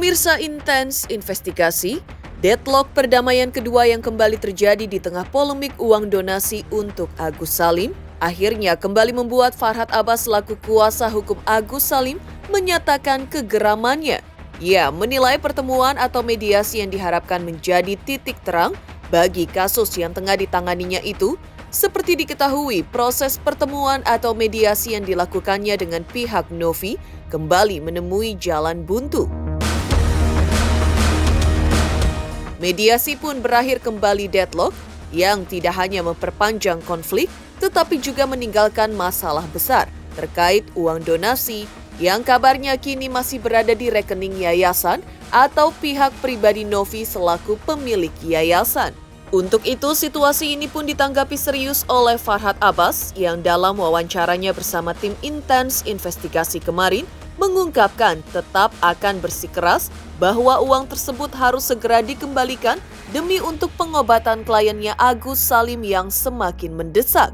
Pemirsa Intens Investigasi, deadlock perdamaian kedua yang kembali terjadi di tengah polemik uang donasi untuk Agus Salim, akhirnya kembali membuat Farhad Abbas selaku kuasa hukum Agus Salim menyatakan kegeramannya. Ia menilai pertemuan atau mediasi yang diharapkan menjadi titik terang bagi kasus yang tengah ditanganinya itu. Seperti diketahui, proses pertemuan atau mediasi yang dilakukannya dengan pihak Novi kembali menemui jalan buntu. Mediasi pun berakhir kembali deadlock yang tidak hanya memperpanjang konflik, tetapi juga meninggalkan masalah besar terkait uang donasi yang kabarnya kini masih berada di rekening yayasan atau pihak pribadi Novi selaku pemilik yayasan. Untuk itu, situasi ini pun ditanggapi serius oleh Farhad Abbas yang dalam wawancaranya bersama tim Intens Investigasi kemarin mengungkapkan tetap akan bersikeras bahwa uang tersebut harus segera dikembalikan demi untuk pengobatan kliennya Agus Salim yang semakin mendesak.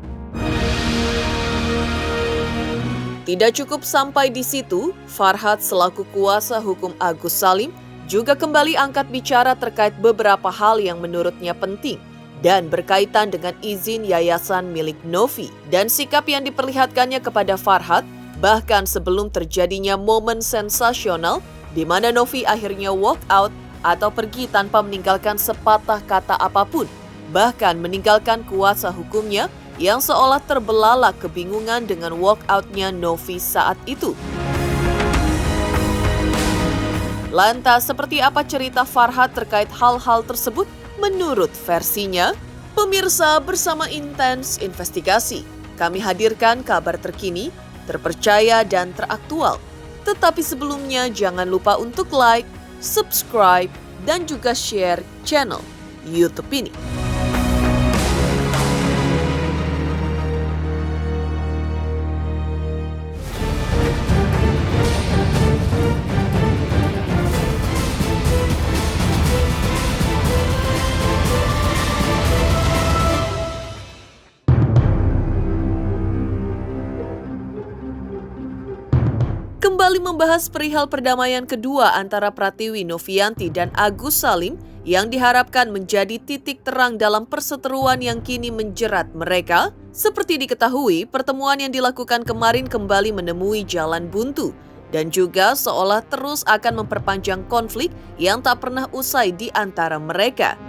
Tidak cukup sampai di situ, Farhad selaku kuasa hukum Agus Salim juga kembali angkat bicara terkait beberapa hal yang menurutnya penting dan berkaitan dengan izin yayasan milik Novi dan sikap yang diperlihatkannya kepada Farhad bahkan sebelum terjadinya momen sensasional di mana Novi akhirnya walk out atau pergi tanpa meninggalkan sepatah kata apapun, bahkan meninggalkan kuasa hukumnya yang seolah terbelalak kebingungan dengan walk out-nya Novi saat itu. Lantas, seperti apa cerita Farhad terkait hal-hal tersebut? Menurut versinya, pemirsa bersama Intens Investigasi, kami hadirkan kabar terkini, terpercaya dan teraktual. Tetapi sebelumnya jangan lupa untuk like, subscribe, dan juga share channel YouTube ini. Kembali membahas perihal perdamaian kedua antara Pratiwi Novianti dan Agus Salim yang diharapkan menjadi titik terang dalam perseteruan yang kini menjerat mereka. Seperti diketahui, pertemuan yang dilakukan kemarin kembali menemui jalan buntu dan juga seolah terus akan memperpanjang konflik yang tak pernah usai di antara mereka.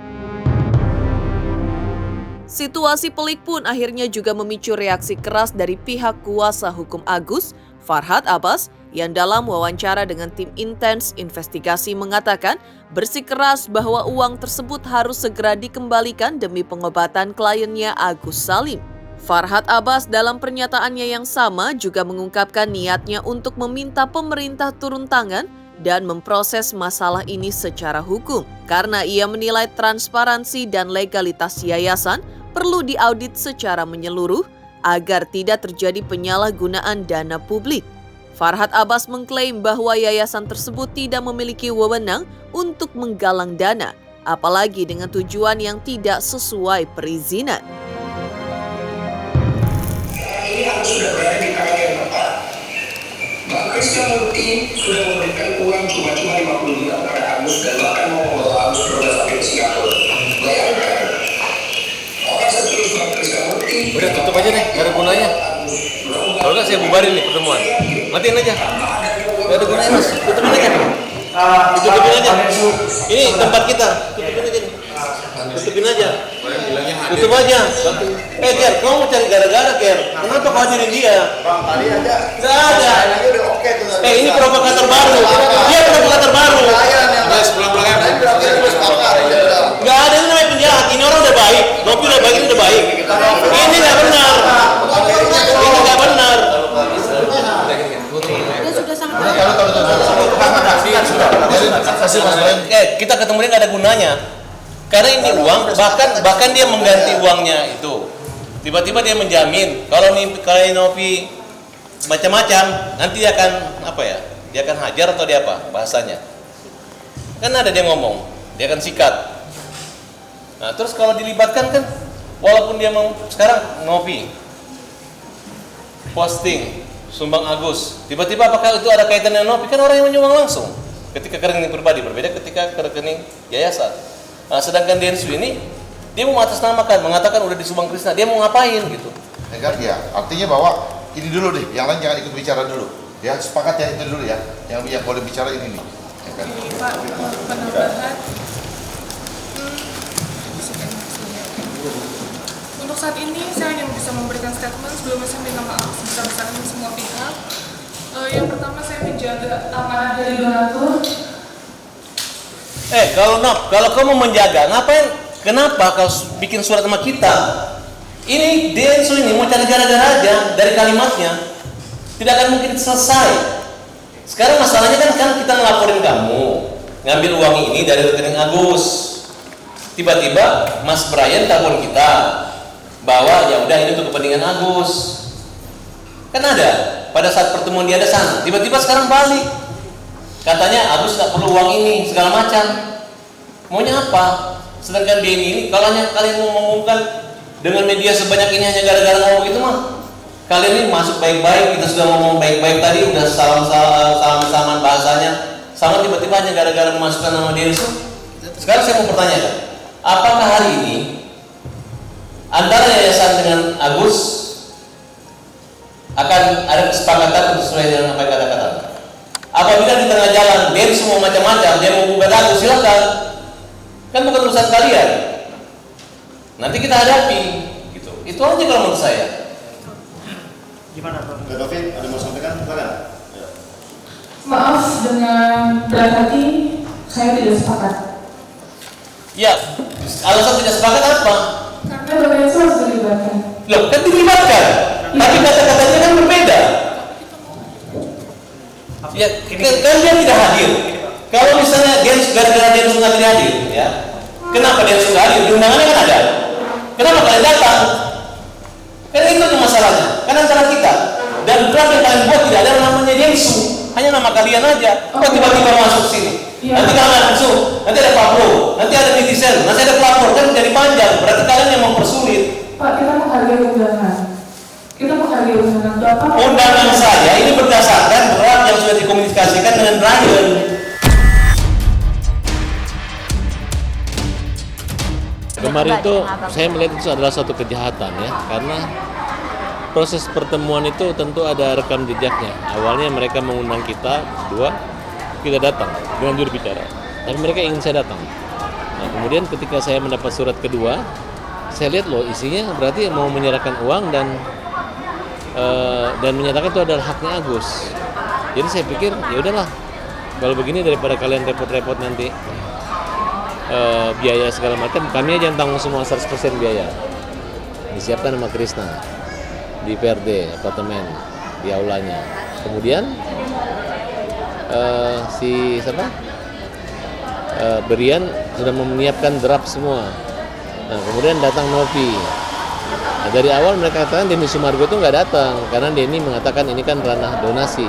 Situasi pelik pun akhirnya juga memicu reaksi keras dari pihak kuasa hukum Agus, Farhad Abbas, yang dalam wawancara dengan tim Intens Investigasi mengatakan bersikeras bahwa uang tersebut harus segera dikembalikan demi pengobatan kliennya Agus Salim. Farhad Abbas dalam pernyataannya yang sama juga mengungkapkan niatnya untuk meminta pemerintah turun tangan dan memproses masalah ini secara hukum karena ia menilai transparansi dan legalitas yayasan perlu diaudit secara menyeluruh agar tidak terjadi penyalahgunaan dana publik. Farhad Abbas mengklaim bahwa yayasan tersebut tidak memiliki wewenang untuk menggalang dana, apalagi dengan tujuan yang tidak sesuai perizinan. Ini harus sudah berada di tangan yang tepat. Bahkan sekarang tim sudah memberikan uang cuma-cuma 50 juta kepada Agus dan bahkan mau membawa Agus berobat sampai ke Singapura. Bayangkan, orang serius banget ke Singapura. Udah tutup aja deh, gak ada gunanya. Kalau nggak saya bubarin nih pertemuan. Matiin aja. Gak ada gunanya mas, tutupin aja. Tutupin aja. Ini tempat kita, tutupin aja nih. Tutupin aja. Tutup aja. Ger, kamu mau cari gara-gara Ger? Kenapa kau hadirin dia? Bang, tadi aja. Nggak ada. Udah oke tuh. Ini provokator baru. Dia provokator baru. Guys, pulang-pulang. Nggak ada, ini namanya penjahat. Ini orang udah baik. Novi udah baik, ini udah baik. Ini nggak benar. Ini nggak benar. Kita ketemu dia nggak ada gunanya. Karena ini uang, bahkan dia mengganti uangnya itu. Tiba-tiba dia menjamin kalau Novi macam-macam, nanti dia akan apa ya? Dia akan hajar atau dia apa bahasanya? Kan ada dia ngomong, dia akan sikat. Nah, terus kalau dilibatkan kan, walaupun dia mau sekarang Novi posting sumbang Agus, tiba-tiba apakah itu ada kaitan dengan Novi? Kan orang yang menyumbang langsung. ketika ke rekening pribadi, berbeda ketika ke rekening yayasan. Nah, sedangkan Densu ini dia mau mengatasnamakan, mengatakan udah di Subang Krisna, dia mau ngapain gitu? Enggak ya, artinya bahwa ini dulu deh, yang lain jangan ikut bicara dulu. Ya sepakat ya itu dulu ya, yang boleh bicara ini nih. Ya kan? Pak, penambahan untuk saat ini saya hanya bisa memberikan statement sebelum saya minta maaf sebesar-besarnya semua pihak. Yang pertama saya menjaga amanah dari donatur. Kalau kamu menjaga, ngapain? Kenapa kau bikin surat sama kita? Ini Densu ini mau cari gara-gara aja dari kalimatnya. Tidak akan mungkin selesai. Sekarang masalahnya kan kita ngelaporin kamu ngambil uang ini dari rekening Agus. Tiba-tiba Mas Brian telepon kita bahwa ya udah ini untuk kepentingan Agus. Kan ada pada saat pertemuan dia ada sana. Tiba-tiba sekarang balik. Katanya Agus nggak perlu uang ini segala macam. Maunya apa? Sedangkan dia ini kalau hanya kalian mau mengumumkan dengan media sebanyak ini hanya gara-gara ngomong itu mah. Kalian ini masuk baik-baik, kita sudah ngomong baik-baik tadi, udah salam-salaman bahasanya, sama tiba-tiba hanya gara-gara memasukkan nama Densu. Sekarang saya mau pertanyakan, apakah hari ini antara yayasan dengan Agus akan ada kesepakatan sesuai dengan apa yang kata-kata? Apabila di tengah jalan Densu mau macam-macam, dia mau gugat Agus, silakan. Kan bukan urusan kalian. Nanti kita hadapi, gitu. Itu aja kalau menurut saya. Gimana Pak? David, ada mau sampaikan? Silakan. Maaf dengan berat hati saya tidak sepakat. Ya, alasan tidak sepakat apa? Karena bagian saya harus dilibatkan. Loh, kan dilibatkan, tapi kata-katanya kan berbeda. Ya, kan dia tidak hadir. Kalau misalnya gara-gara dia nggak tidak hadir, ya, kenapa dia nggak hadir? Di undangannya kan ada. Kenapa kalian datang? Kan itu tuh masalahnya. Kan antara kita dan draft yang kalian buat tidak ada namanya Densu, hanya nama kalian aja. Kok tiba-tiba masuk sini? Nanti kalian langsung, nanti ada Pak Bro, nanti ada netizen, nanti ada pelapor, kan jadi panjang. Berarti kalian yang mempersulit. Pak, kita menghargai undangan. Kita menghargai undangan. Bapak. Undangan saya ini berdasarkan draft yang sudah dikomunikasikan dengan Brian. Kemarin itu saya melihat itu adalah satu kejahatan ya, karena proses pertemuan itu tentu ada rekam jejaknya. Awalnya mereka mengundang kita berdua, kita datang dengan juru bicara, tapi mereka ingin saya datang. Nah, kemudian ketika saya mendapat surat kedua, saya lihat loh isinya berarti mau menyerahkan uang dan menyatakan itu adalah haknya Agus. Jadi saya pikir ya udahlah, kalau begini daripada kalian repot-repot nanti biaya segala macam, kami aja yang tanggung semua 100% biaya. Disiapkan sama Krisna di PRD apartemen di aulanya. Kemudian Brian sudah menyiapkan draft semua. Nah, kemudian datang Novi. Nah, dari awal mereka katakan Denny Sumargo itu nggak datang karena Denny mengatakan ini kan ranah donasi.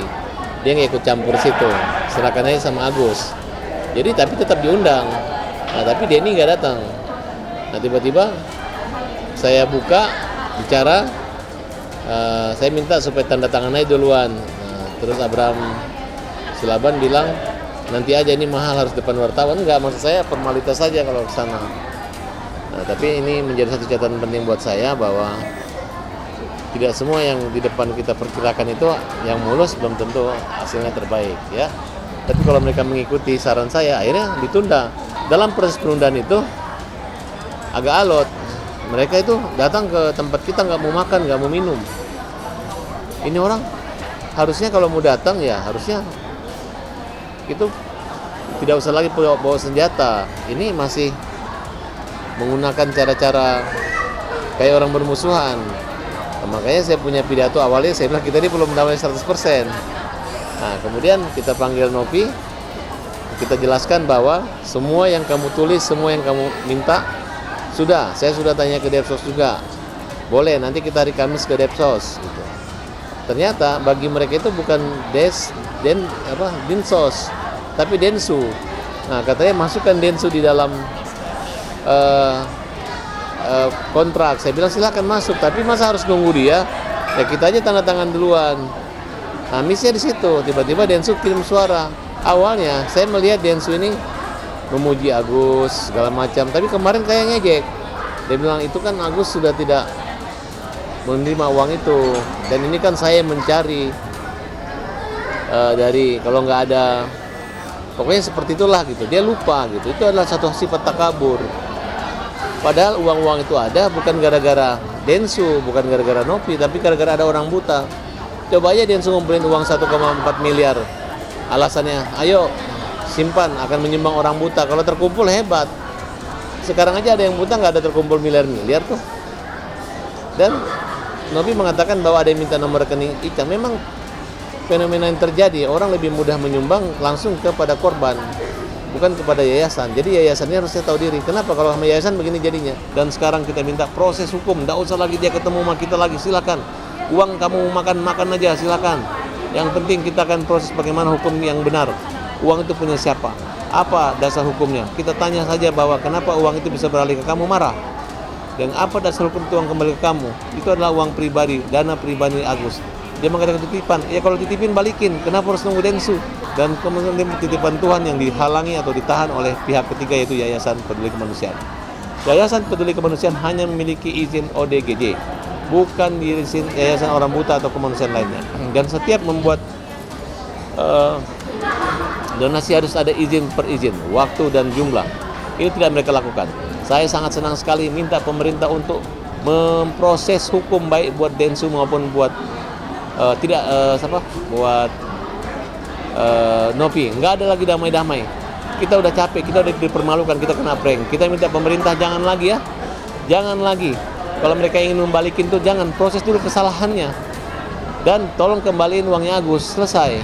Dia nggak ikut campur situ. Silakan aja sama Agus. Jadi tapi tetap diundang. Nah, tapi Denny nggak datang. Nah, tiba-tiba saya buka bicara, saya minta supaya tanda tangan aja duluan. Nah, terus Abraham Silaban bilang nanti aja, ini mahal, harus depan wartawan. Enggak, maksud saya formalitas saja kalau ke sana. Nah, tapi ini menjadi satu catatan penting buat saya bahwa tidak semua yang di depan kita perkirakan itu yang mulus belum tentu hasilnya terbaik ya. Tapi kalau mereka mengikuti saran saya, akhirnya ditunda. Dalam proses penundaan itu agak alot. Mereka itu datang ke tempat kita nggak mau makan, nggak mau minum. Ini orang harusnya kalau mau datang ya harusnya itu tidak usah lagi bawa senjata. Ini masih menggunakan cara-cara kayak orang bermusuhan. Nah, makanya saya punya pidato awalnya saya bilang kita ini belum mendamai 100%. Nah, kemudian kita panggil Novi. Kita jelaskan bahwa semua yang kamu tulis, semua yang kamu minta sudah, saya sudah tanya ke Depsos juga. Boleh, nanti kita hari Kamis ke Depsos gitu. Ternyata bagi mereka itu bukan Dinsos, tapi Densu. Nah, katanya masukkan Densu di dalam kontrak. Saya bilang silakan masuk, tapi masa harus nunggu dia? Ya kita aja tanda tangan duluan. Nah, misnya di situ, tiba-tiba Densu kirim suara. Awalnya saya melihat Densu ini memuji Agus segala macam, tapi kemarin kayak ngejek. Dia bilang itu kan Agus sudah tidak menerima uang itu, dan ini kan saya mencari dari kalau nggak ada, pokoknya seperti itulah gitu. Dia lupa gitu. Itu adalah satu sifat takabur. Padahal uang-uang itu ada bukan gara-gara Densu, bukan gara-gara Nopi, tapi gara-gara ada orang buta. Coba aja Densu ngumpulin uang 1,4 miliar. Alasannya, ayo simpan, akan menyumbang orang buta. Kalau terkumpul hebat. Sekarang aja ada yang buta nggak ada terkumpul miliar-miliar tuh. Dan Nopi mengatakan bahwa ada yang minta nomor rekening Ica. Memang fenomena yang terjadi, orang lebih mudah menyumbang langsung kepada korban, bukan kepada yayasan. Jadi yayasannya harusnya tahu diri. Kenapa kalau sama yayasan begini jadinya? Dan sekarang kita minta proses hukum, tidak usah lagi dia ketemu sama kita lagi, silakan. Uang kamu makan aja, silakan. Yang penting kita akan proses bagaimana hukum yang benar. Uang itu punya siapa? Apa dasar hukumnya? Kita tanya saja bahwa kenapa uang itu bisa beralih ke kamu, marah. Dan apa dasar hukum itu uang kembali ke kamu? Itu adalah uang pribadi, dana pribadi Agus. Dia mengatakan titipan. Ya kalau dititipin balikin. Kenapa harus nunggu Densu? Dan kemudian titipan Tuhan yang dihalangi atau ditahan oleh pihak ketiga, yaitu Yayasan Peduli Kemanusiaan. Yayasan Peduli Kemanusiaan hanya memiliki izin ODGJ, bukan izin Yayasan Orang Buta atau kemanusiaan lainnya. Dan setiap membuat donasi harus ada izin per izin, waktu dan jumlah. Ini tidak mereka lakukan. Saya sangat senang sekali minta pemerintah untuk memproses hukum baik buat Densu maupun buat buat Nopi. Nggak ada lagi damai-damai. Kita udah capek, kita udah dipermalukan, kita kena prank. Kita minta pemerintah jangan lagi ya, jangan lagi. Kalau mereka ingin membalikin tuh jangan, proses dulu kesalahannya. Dan tolong kembaliin uangnya Agus, selesai.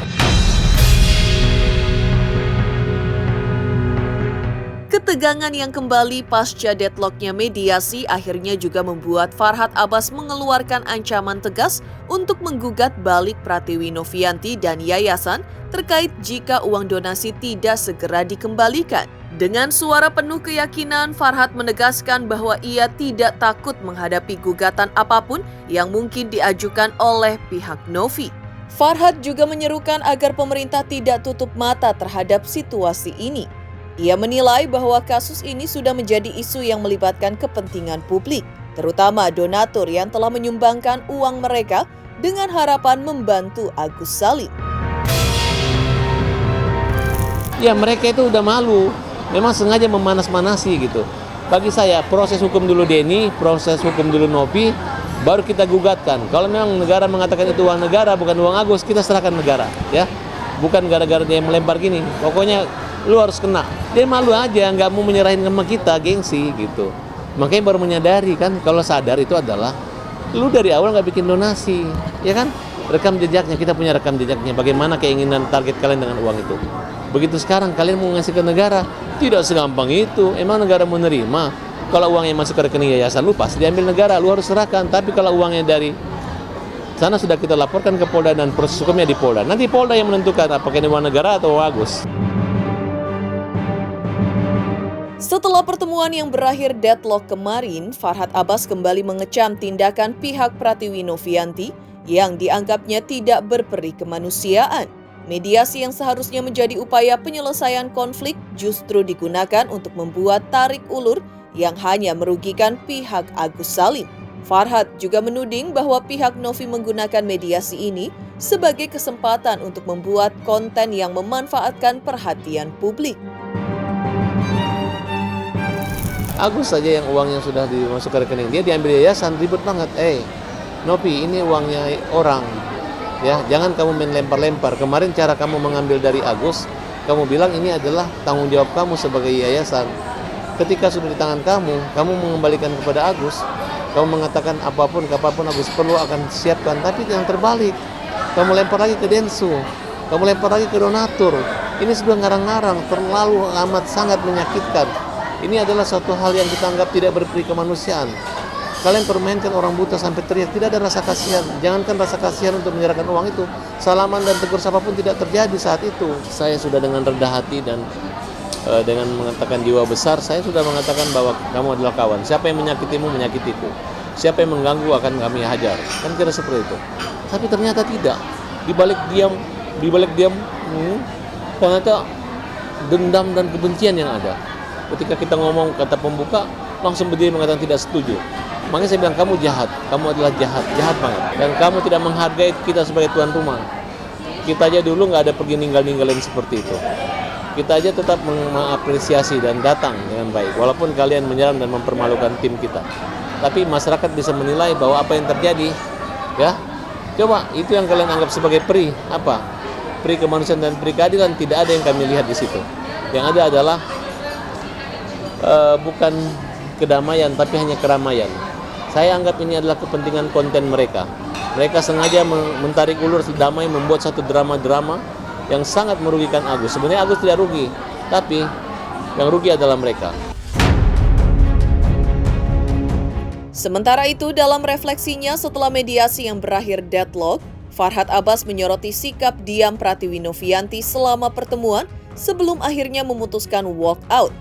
Ketegangan yang kembali pasca deadlocknya mediasi akhirnya juga membuat Farhad Abbas mengeluarkan ancaman tegas untuk menggugat balik Pratiwi Novianti dan yayasan terkait jika uang donasi tidak segera dikembalikan. Dengan suara penuh keyakinan, Farhad menegaskan bahwa ia tidak takut menghadapi gugatan apapun yang mungkin diajukan oleh pihak Novi. Farhad juga menyerukan agar pemerintah tidak tutup mata terhadap situasi ini. Ia menilai bahwa kasus ini sudah menjadi isu yang melibatkan kepentingan publik, terutama donatur yang telah menyumbangkan uang mereka dengan harapan membantu Agus Salim. Ya mereka itu udah malu, memang sengaja memanas-manasi gitu. Bagi saya proses hukum dulu Denny, proses hukum dulu Nopi, baru kita gugatkan. Kalau memang negara mengatakan itu uang negara bukan uang Agus, kita serahkan negara, ya. Bukan gara-gara dia melempar gini. Pokoknya lu harus kena. Dia malu aja, nggak mau menyerahin sama kita, gengsi gitu. Makanya baru menyadari kan, kalau sadar itu adalah lu dari awal nggak bikin donasi, ya kan? Rekam jejaknya, kita punya rekam jejaknya. Bagaimana keinginan target kalian dengan uang itu? Begitu sekarang kalian mau ngasih ke negara, tidak segampang itu. Emang negara mau nerima? Kalau uangnya masuk ke rekening yayasan, lu pasti diambil negara, lu harus serahkan. Tapi kalau uangnya dari sana sudah kita laporkan ke Polda dan proses hukumnya di Polda. Nanti Polda yang menentukan apakah ini uang negara atau Agus. Setelah pertemuan yang berakhir deadlock kemarin, Farhad Abbas kembali mengecam tindakan pihak Pratiwi Novianti yang dianggapnya tidak berperi kemanusiaan. Mediasi yang seharusnya menjadi upaya penyelesaian konflik justru digunakan untuk membuat tarik ulur yang hanya merugikan pihak Agus Salim. Farhad juga menuding bahwa pihak Novi menggunakan mediasi ini sebagai kesempatan untuk membuat konten yang memanfaatkan perhatian publik. Agus saja yang uangnya sudah dimasuk ke rekening dia diambil yayasan, ribet banget. Nopi, ini uangnya orang. Ya, jangan kamu main lempar-lempar. Kemarin cara kamu mengambil dari Agus, kamu bilang ini adalah tanggung jawab kamu sebagai yayasan. Ketika sudah di tangan kamu mengembalikan kepada Agus. Kamu mengatakan apapun, kapanpun Agus perlu akan siapkan. Tapi yang terbalik, kamu lempar lagi ke Densu, kamu lempar lagi ke donatur. Ini sudah ngarang-ngarang, terlalu amat sangat menyakitkan. Ini adalah suatu hal yang kita anggap tidak berperi kemanusiaan. Kalian permainkan orang buta sampai teriak, tidak ada rasa kasihan. Jangankan rasa kasihan untuk menyerahkan uang itu, salaman dan tegur sapa pun tidak terjadi saat itu. Saya sudah dengan rendah hati dan dengan mengatakan jiwa besar, saya sudah mengatakan bahwa kamu adalah kawan. Siapa yang menyakitimu, menyakitiku. Siapa yang mengganggu akan kami hajar. Kan kira seperti itu. Tapi ternyata tidak. Di balik diam, ternyata dendam dan kebencian yang ada. Ketika kita ngomong kata pembuka, langsung berdiri mengatakan tidak setuju. Makanya saya bilang, kamu jahat, kamu adalah jahat banget. Dan kamu tidak menghargai kita sebagai tuan rumah. Kita aja dulu nggak ada pergi ninggalin seperti itu. Kita aja tetap mengapresiasi dan datang dengan baik, walaupun kalian menyerang dan mempermalukan tim kita. Tapi masyarakat bisa menilai bahwa apa yang terjadi, ya, coba itu yang kalian anggap sebagai peri, apa? Peri kemanusiaan dan peri keadilan, tidak ada yang kami lihat di situ. Yang ada adalah bukan kedamaian, tapi hanya keramaian. Saya anggap ini adalah kepentingan konten mereka. Mereka sengaja mentarik ulur damai, membuat satu drama-drama yang sangat merugikan Agus. Sebenarnya Agus tidak rugi, tapi yang rugi adalah mereka. Sementara itu, dalam refleksinya setelah mediasi yang berakhir deadlock, Farhad Abbas menyoroti sikap diam Pratiwi Novianti selama pertemuan sebelum akhirnya memutuskan walk out.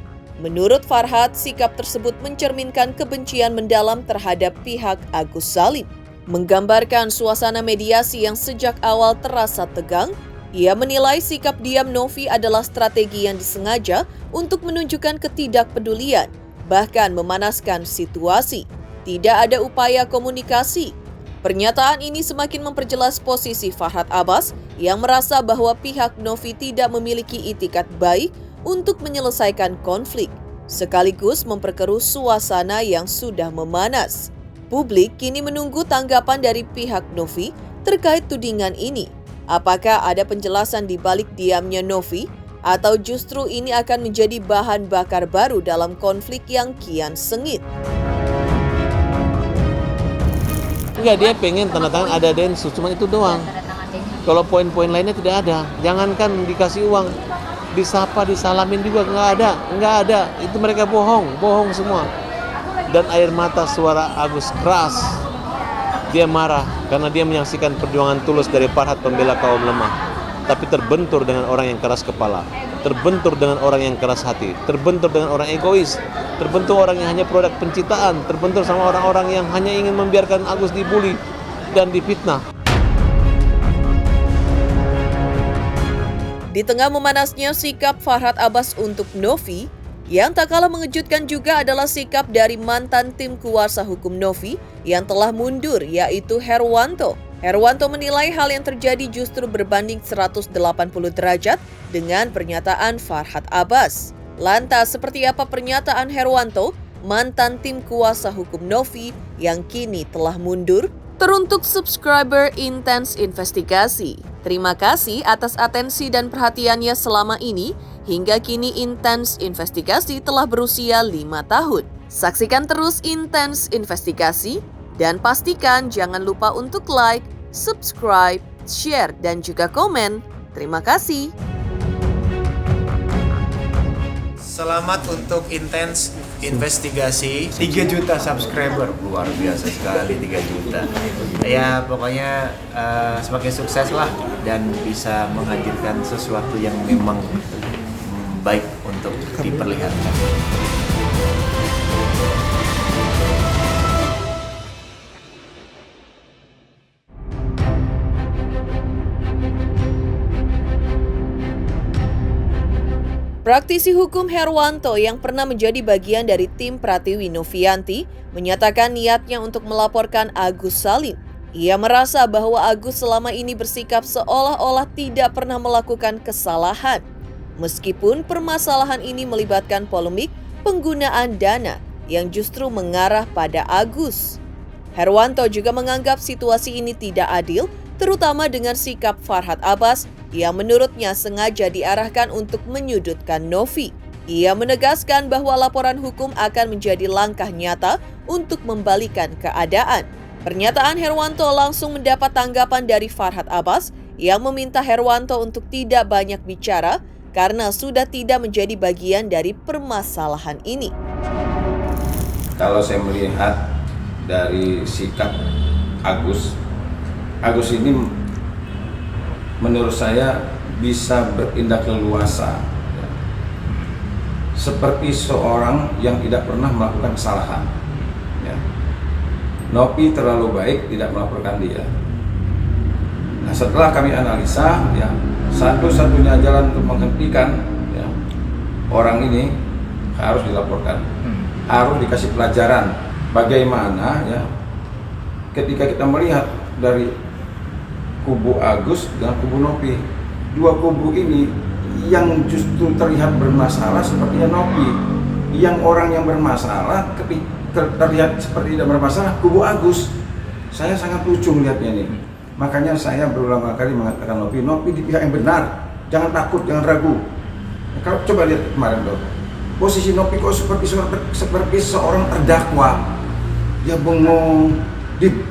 Menurut Farhad, sikap tersebut mencerminkan kebencian mendalam terhadap pihak Agus Salim. Menggambarkan suasana mediasi yang sejak awal terasa tegang, ia menilai sikap diam Novi adalah strategi yang disengaja untuk menunjukkan ketidakpedulian, bahkan memanaskan situasi. Tidak ada upaya komunikasi. Pernyataan ini semakin memperjelas posisi Farhad Abbas yang merasa bahwa pihak Novi tidak memiliki itikat baik untuk menyelesaikan konflik, sekaligus memperkeruh suasana yang sudah memanas. Publik kini menunggu tanggapan dari pihak Novi terkait tudingan ini. Apakah ada penjelasan di balik diamnya Novi, atau justru ini akan menjadi bahan bakar baru dalam konflik yang kian sengit? Enggak, dia pengen tanda tangan ada densus, cuma itu doang. Kalau poin-poin lainnya tidak ada. Jangankan dikasih uang, disapa, disalamin juga nggak ada. Itu mereka bohong semua. Dan air mata suara Agus keras. Dia marah karena dia menyaksikan perjuangan tulus dari Farhad pembela kaum lemah. Tapi terbentur dengan orang yang keras kepala, terbentur dengan orang yang keras hati, terbentur dengan orang egois, terbentur orang yang hanya produk pencitraan, terbentur sama orang-orang yang hanya ingin membiarkan Agus dibully dan difitnah. Di tengah memanasnya sikap Farhad Abbas untuk Novi, yang tak kalah mengejutkan juga adalah sikap dari mantan tim kuasa hukum Novi yang telah mundur, yaitu Herwanto. Herwanto menilai hal yang terjadi justru berbanding 180 derajat dengan pernyataan Farhad Abbas. Lantas, seperti apa pernyataan Herwanto, mantan tim kuasa hukum Novi yang kini telah mundur? Teruntuk subscriber Intens Investigasi, terima kasih atas atensi dan perhatiannya selama ini. Hingga kini Intens Investigasi telah berusia 5 tahun. Saksikan terus Intens Investigasi dan pastikan jangan lupa untuk like, subscribe, share, dan juga komen. Terima kasih. Selamat untuk Intens Investigasi. 3 juta subscriber, luar biasa sekali 3 juta. Ya pokoknya semakin sukses lah dan bisa menghadirkan sesuatu yang memang baik untuk diperlihatkan. Praktisi hukum Herwanto yang pernah menjadi bagian dari tim Pratiwi Novianti menyatakan niatnya untuk melaporkan Agus Salim. Ia merasa bahwa Agus selama ini bersikap seolah-olah tidak pernah melakukan kesalahan. Meskipun permasalahan ini melibatkan polemik penggunaan dana yang justru mengarah pada Agus. Herwanto juga menganggap situasi ini tidak adil, terutama dengan sikap Farhad Abbas yang menurutnya sengaja diarahkan untuk menyudutkan Novi. Ia menegaskan bahwa laporan hukum akan menjadi langkah nyata untuk membalikan keadaan. Pernyataan Herwanto langsung mendapat tanggapan dari Farhad Abbas yang meminta Herwanto untuk tidak banyak bicara karena sudah tidak menjadi bagian dari permasalahan ini. Kalau saya melihat dari sikap Agus ini menurut saya bisa berindak leluasa, seperti seorang yang tidak pernah melakukan kesalahan. Novi terlalu baik tidak melaporkan dia. Nah, setelah kami analisa, satu-satunya jalan untuk menghentikan ya, orang ini harus dilaporkan, harus dikasih pelajaran bagaimana ya ketika kita melihat dari kubu Agus dan kubu Nopi, dua kubu ini yang justru terlihat bermasalah sepertinya Nopi, yang orang yang bermasalah terlihat seperti tidak bermasalah kubu Agus. Saya sangat lucu melihatnya ini. Makanya saya berulang kali mengatakan Nopi di pihak yang benar, jangan takut, jangan ragu. Kalau coba lihat kemarin loh, posisi Nopi kok seperti seorang terdakwa, dia bengong dengan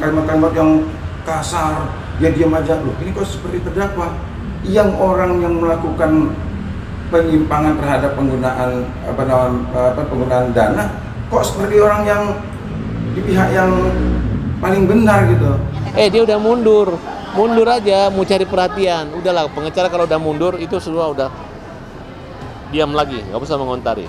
kalimat-kalimat yang kasar, dia diam aja loh. Ini kok seperti terdakwa, yang orang yang melakukan penyimpangan terhadap penggunaan dana, kok seperti orang yang di pihak yang paling benar gitu. Dia udah mundur aja, mau cari perhatian. Udahlah, pengacara kalau udah mundur itu semua udah diam lagi, nggak usah mengontari.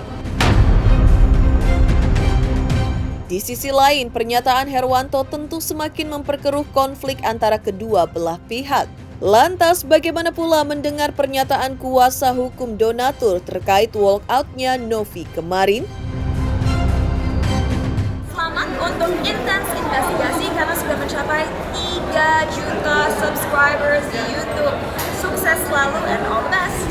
Di sisi lain, pernyataan Herwanto tentu semakin memperkeruh konflik antara kedua belah pihak. Lantas, bagaimana pula mendengar pernyataan kuasa hukum donatur terkait walkout-nya Novi kemarin? Selamat untuk Intens Investigasi karena sudah mencapai 3 juta subscribers di YouTube. Sukses selalu and all the best.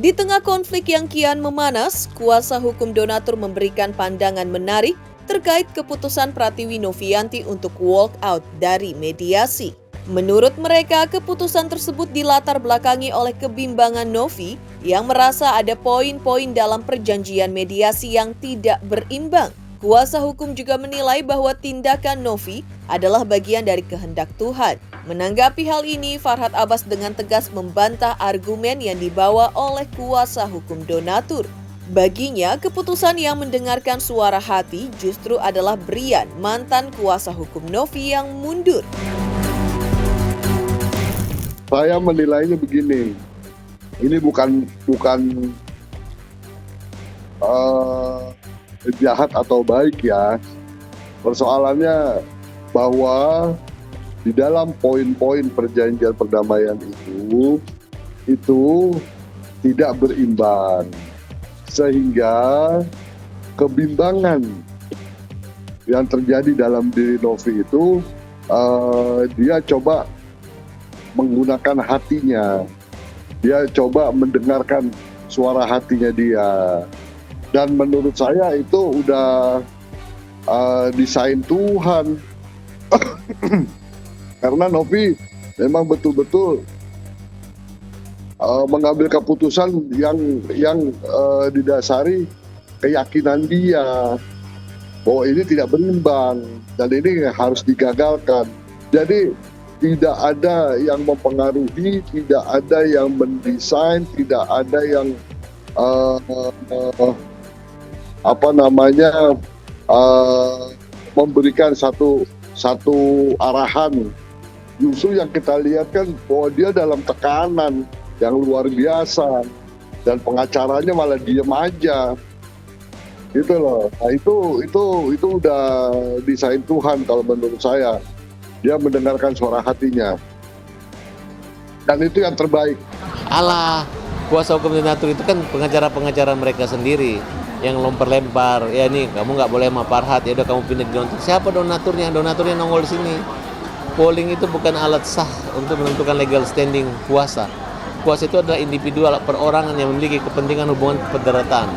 Di tengah konflik yang kian memanas, kuasa hukum donatur memberikan pandangan menarik terkait keputusan Pratiwi Novianti untuk walk out dari mediasi. Menurut mereka, keputusan tersebut dilatar belakangi oleh kebimbangan Novi yang merasa ada poin-poin dalam perjanjian mediasi yang tidak berimbang. Kuasa hukum juga menilai bahwa tindakan Novi adalah bagian dari kehendak Tuhan. Menanggapi hal ini, Farhad Abbas dengan tegas membantah argumen yang dibawa oleh kuasa hukum donatur. Baginya, keputusan yang mendengarkan suara hati justru adalah Brian, mantan kuasa hukum Novi yang mundur. Saya menilainya begini, ini bukan jahat atau baik ya. Persoalannya bahwa di dalam poin-poin perjanjian perdamaian itu tidak berimbang. Sehingga kebimbangan yang terjadi dalam diri Novi itu dia coba menggunakan hatinya, dia coba mendengarkan suara hatinya dia, dan menurut saya itu udah desain Tuhan. Karena Novi memang betul-betul mengambil keputusan yang didasari keyakinan dia bahwa ini tidak berimbang dan ini harus digagalkan. Jadi tidak ada yang mempengaruhi, tidak ada yang mendesain, tidak ada yang memberikan satu arahan. Justru yang kita lihat kan bahwa dia dalam tekanan yang luar biasa dan pengacaranya malah diem aja gitu loh. Nah itu udah desain Tuhan kalau menurut saya. Dia mendengarkan suara hatinya dan itu yang terbaik. Alah, kuasa hukum donatur itu kan pengacara-pengacara mereka sendiri yang lempar-lempar. Ya nih, kamu nggak boleh sama Farhad, ya udah kamu pindah ke donatur. Siapa donaturnya? Donaturnya nongol di sini. Polling itu bukan alat sah untuk menentukan legal standing kuasa. Kuasa itu adalah individual perorangan yang memiliki kepentingan hubungan kepedaratan.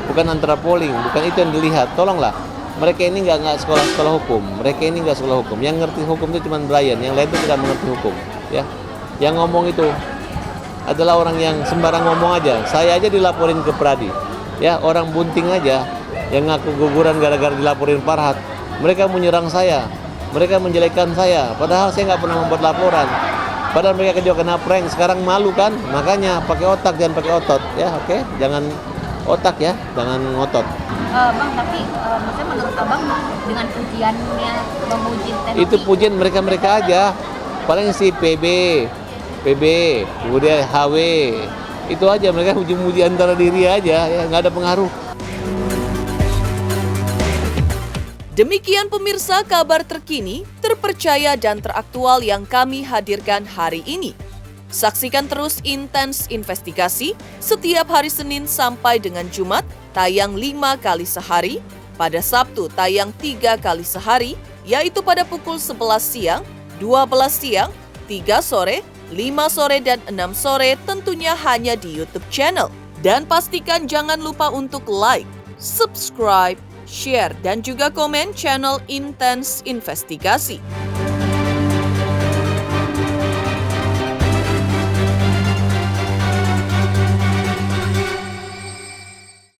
Bukan antara polling, bukan itu yang dilihat. Tolonglah, mereka ini nggak sekolah hukum. Mereka ini nggak sekolah hukum. Yang ngerti hukum itu cuma Brian, yang lain itu tidak mengerti hukum. Ya, yang ngomong itu adalah orang yang sembarang ngomong aja. Saya aja dilaporin ke Pradi. Ya, orang bunting aja yang ngaku guguran gara-gara dilaporin Farhad. Mereka menyerang saya, mereka menjelekkan saya. Padahal saya nggak pernah membuat laporan. Padahal mereka juga kena prank. Sekarang malu kan? Makanya pakai otak, jangan pakai otot. Ya, oke? Jangan otak ya, jangan ngotot. Bang, tapi maksudnya menurut abang dengan pujiannya memuji Tenopi, itu pujian mereka aja. paling si PB, kemudian HW, itu aja mereka muji-muji antara diri aja, ya nggak ada pengaruh. Demikian pemirsa kabar terkini, terpercaya dan teraktual yang kami hadirkan hari ini. Saksikan terus Intens Investigasi setiap hari Senin sampai dengan Jumat, tayang 5 kali sehari, pada Sabtu tayang 3 kali sehari, yaitu pada pukul 11 siang, 12 siang, 3 sore, 5 sore, dan 6 sore, tentunya hanya di YouTube channel. Dan pastikan jangan lupa untuk like, subscribe, share, dan juga komen channel Intens Investigasi.